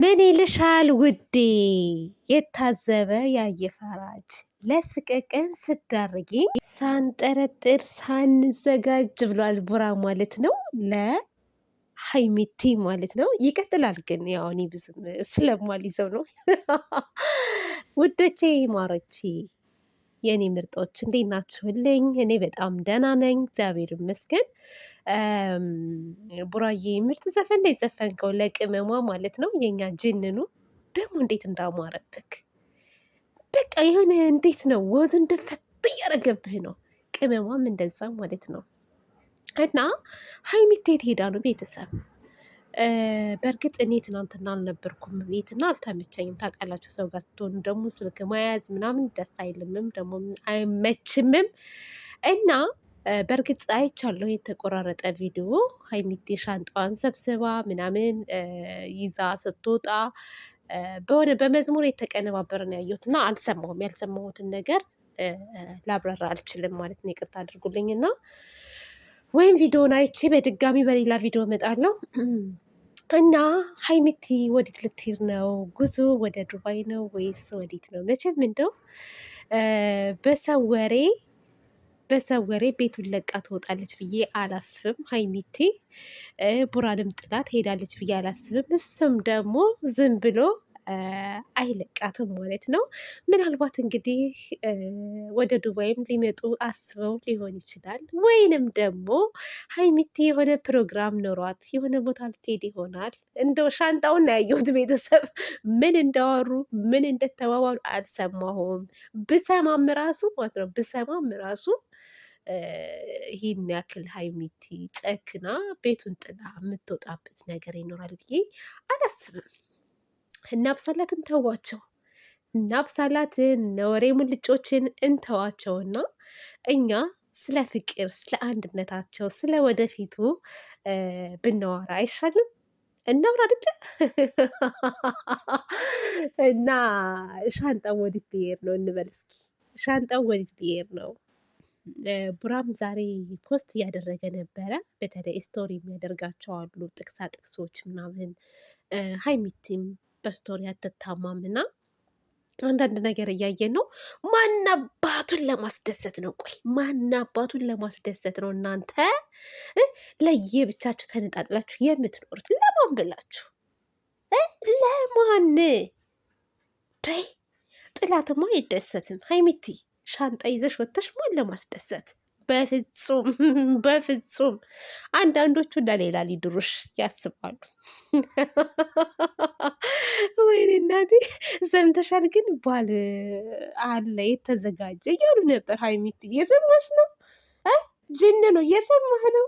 ምን ይልሻል ውዴ የታዘበ ያየ ፈራጅ ለስቀቀን ስዳርጊ ሳንጠረጥር ሳንዘጋጅ ብሏል ቡራ ማለት ነው። ለሀይሚቲ ማለት ነው። ይቀጥላል ግን ያው እኔ ብዙም ስለማልይዘው ነው። ውዶቼ ማሮቼ የእኔ ምርጦች እንዴት ናችሁልኝ? እኔ በጣም ደህና ነኝ፣ እግዚአብሔር ይመስገን። ቡራዬ ምርጥ ዘፈን ላይ ዘፈንከው ለቅመሟ ማለት ነው። የኛ ጅንኑ ደግሞ እንዴት እንዳማረብክ በቃ የሆነ እንዴት ነው ወዙ እንደፈት እያረገብህ ነው። ቅመሟም እንደዛ ማለት ነው። እና ሀይሚቴ የት ሄዳ ነው ቤተሰብ? በእርግጥ እኔ ትናንትና አልነበርኩም ቤትና አልተመቸኝም። ታውቃላችሁ ሰው ጋር ስትሆኑ ደግሞ ስልክ መያዝ ምናምን ደስ አይልምም ደግሞ አይመችምም። እና በእርግጥ አይቻለሁ የተቆራረጠ ቪዲዮ ሀይሚቴ ሻንጣዋን ሰብስባ ምናምን ይዛ ስትወጣ በሆነ በመዝሙር የተቀነባበረ ነው ያየሁት እና አልሰማሁም። ያልሰማሁትን ነገር ላብራራ አልችልም ማለት ነው። ይቅርታ አድርጉልኝና ወይም ቪዲዮን አይቼ በድጋሚ በሌላ ቪዲዮ እመጣለሁ። እና ሀይሚቲ ወዴት ልትሄድ ነው? ጉዞ ወደ ዱባይ ነው ወይስ ወዴት ነው? መቼም እንደው በሰው ወሬ ቤቱን ለቃ ትወጣለች ብዬ አላስብም። ሀይሚቲ ቡራንም ጥላት ሄዳለች ብዬ አላስብም። እሱም ደግሞ ዝም ብሎ አይለቃትም ማለት ነው። ምናልባት እንግዲህ ወደ ዱባይም ሊመጡ አስበው ሊሆን ይችላል። ወይንም ደግሞ ሀይሚቲ የሆነ ፕሮግራም ኖሯት የሆነ ቦታ ልትሄድ ይሆናል። እንደው ሻንጣውን ያየሁት ቤተሰብ ምን እንዳወሩ ምን እንደተባባሉ አልሰማሁም። ብሰማም ራሱ ማለት ነው ይህን ያክል ሀይሚቲ ጨክና ቤቱን ጥላ የምትወጣበት ነገር ይኖራል ብዬ አላስብም። እናብሳላትን ተዋቸው፣ እናብሳላትን ነወሬ ሙልጮችን እንተዋቸውና እኛ ስለ ፍቅር፣ ስለ አንድነታቸው፣ ስለ ወደፊቱ ብናወራ አይሻልም? እናውራ አይደለ? እና ሻንጣው ወዴት ሊሄድ ነው እንበል እስኪ። ሻንጣው ወዴት ሊሄድ ነው? ቡራም ዛሬ ፖስት እያደረገ ነበረ። በተለይ ስቶሪ የሚያደርጋቸው አሉ ጥቅሳ ጥቅሶች ምናምን። ሀይሚቲም በስቶሪ አትታማም እና አንዳንድ ነገር እያየን ነው። ማናባቱን ለማስደሰት ነው? ቆይ ማናባቱን ለማስደሰት ነው? እናንተ ለየብቻችሁ ተነጣጥላችሁ የምትኖሩት ለማን ብላችሁ? ለማን? ጥላትማ አይደሰትም። ሀይሚቲ ሻንጣ ይዘሽ ወጥተሽ ማን ለማስደሰት? በፍጹም በፍጹም። አንዳንዶቹ እንደሌላ ሊድሩሽ ያስባሉ። ወይኔ እናቴ ሰምተሻል? ግን ባል አለ የተዘጋጀ እያሉ ነበር። ሀይሚት እየሰማሽ ነው? ጅን ነው እየሰማህ ነው?